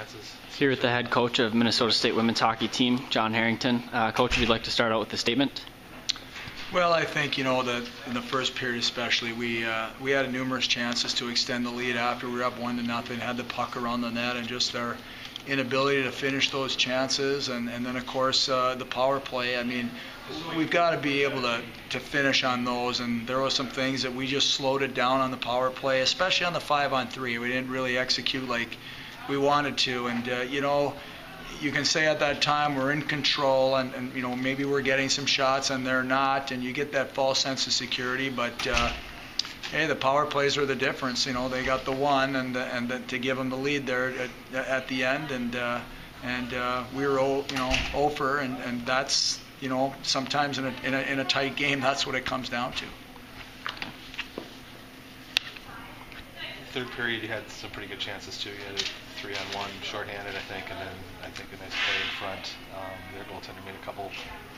chances. Here with the head coach of Minnesota State women's hockey team, John Harrington. Coach, would you like to start out with a statement? Well, I think, that in the first period especially, we had numerous chances to extend the lead after we were up 1-0, had the puck around the net, and just our inability to finish those chances. And then, of course, the power play. I mean, we've got to be able to finish on those. And there were some things that we just slowed it down on the power play, especially on the 5-on-3. We didn't really execute like we wanted to. And, you can say at that time we're in control and maybe we're getting some shots and they're not, and you get that false sense of security. But hey, the power plays are the difference. They got the one and to give them the lead there at the end, and we were 0 for, and that's sometimes in a tight game, that's what it comes down to. Third period, you had some pretty good chances too. You had a 3-on-1 shorthanded, I think, and then I think a nice play in front. Their goaltender made a couple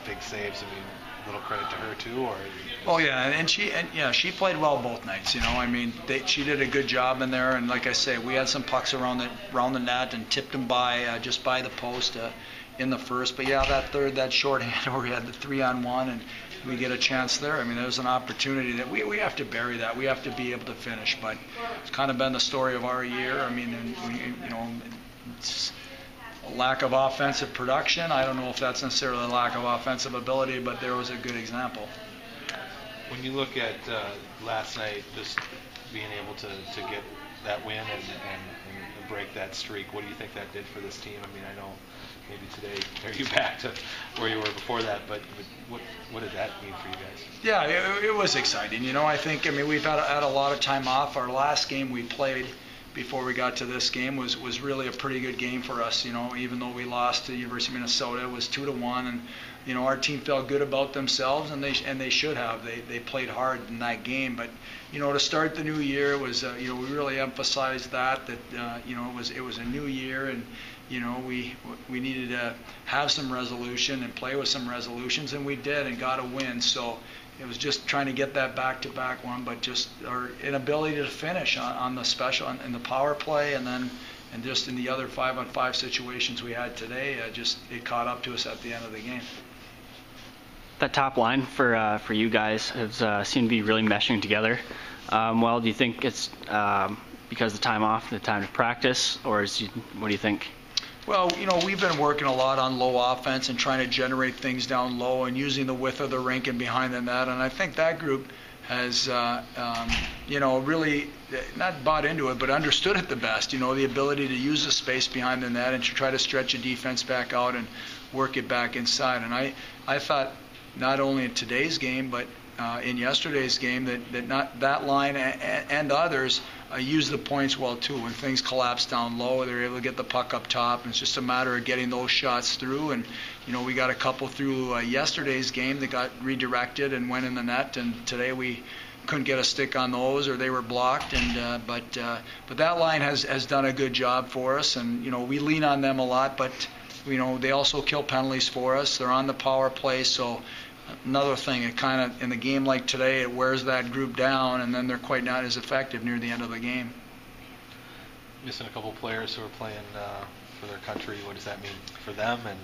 big saves. I mean, a little credit to her too, or? Oh yeah, and she played well both nights. She did a good job in there, and like I say, we had some pucks around the net and tipped them by just by the post in the first. But yeah, that shorthand where we had the 3-on-1 and we get a chance there. I mean, there's an opportunity that we have to bury that. We have to be able to finish. But it's kind of been the story of our year. I mean, it's a lack of offensive production. I don't know if that's necessarily a lack of offensive ability, but there was a good example. When you look at last night, just being able to get that win and break that streak, what do you think that did for this team? I mean, I know maybe today are you back to where you were before that, but what did that mean for you guys? Yeah, it was exciting. We've had a lot of time off. Our last game we played before we got to this game was really a pretty good game for us. Even though we lost to the University of Minnesota, it was 2-1, and our team felt good about themselves, and they should have. They played hard in that game, but to start the new year was we really emphasized that it was a new year, and we needed to have some resolution and play with some resolutions, and we did and got a win. So it was just trying to get that back-to-back one, but just our inability to finish on the special and the power play, and just in the other 5-on-5 situations we had today, it caught up to us at the end of the game. That top line for you guys has seemed to be really meshing together. Do you think it's because of the time off, the time to practice, or what do you think? Well, we've been working a lot on low offense and trying to generate things down low and using the width of the rink and behind the net. And I think that group has, really not bought into it, but understood it the best. The ability to use the space behind the net and to try to stretch a defense back out and work it back inside. And I thought not only in today's game, but in yesterday's game that line and others use the points well too. When things collapse down low, they're able to get the puck up top, and it's just a matter of getting those shots through. And we got a couple through yesterday's game that got redirected and went in the net, and today we couldn't get a stick on those, or they were blocked. And but that line has done a good job for us, and we lean on them a lot, but they also kill penalties for us. They're on the power play, so another thing, it kind of, in a game like today, it wears that group down, and then they're quite not as effective near the end of the game. Missing a couple players who are playing for their country, what does that mean for them and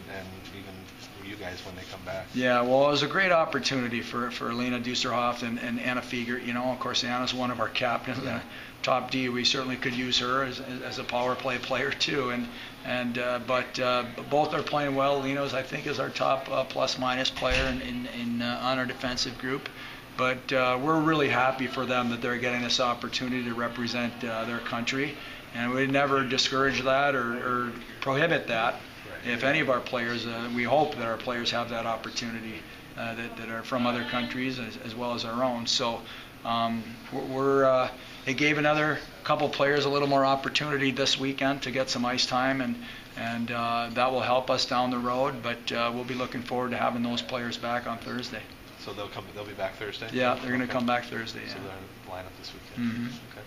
even for you guys when they come back? Yeah, well, it was a great opportunity for Lena Dusterhoff and Anna Fieger. Of course, Anna's one of our captains, top D. We certainly could use her as a power play player too, but both are playing well. Lena's, I think, is our top plus-minus player on our defensive group. But we're really happy for them that they're getting this opportunity to represent their country, and we'd never discourage that or prohibit that. If any of our players, we hope that our players have that opportunity that are from other countries as well as our own. So it gave another couple players a little more opportunity this weekend to get some ice time, and that will help us down the road. But we'll be looking forward to having those players back on Thursday. So they'll be back Thursday? Yeah, they're going to come back Thursday. So they're in the lineup this weekend. Mm-hmm. Okay.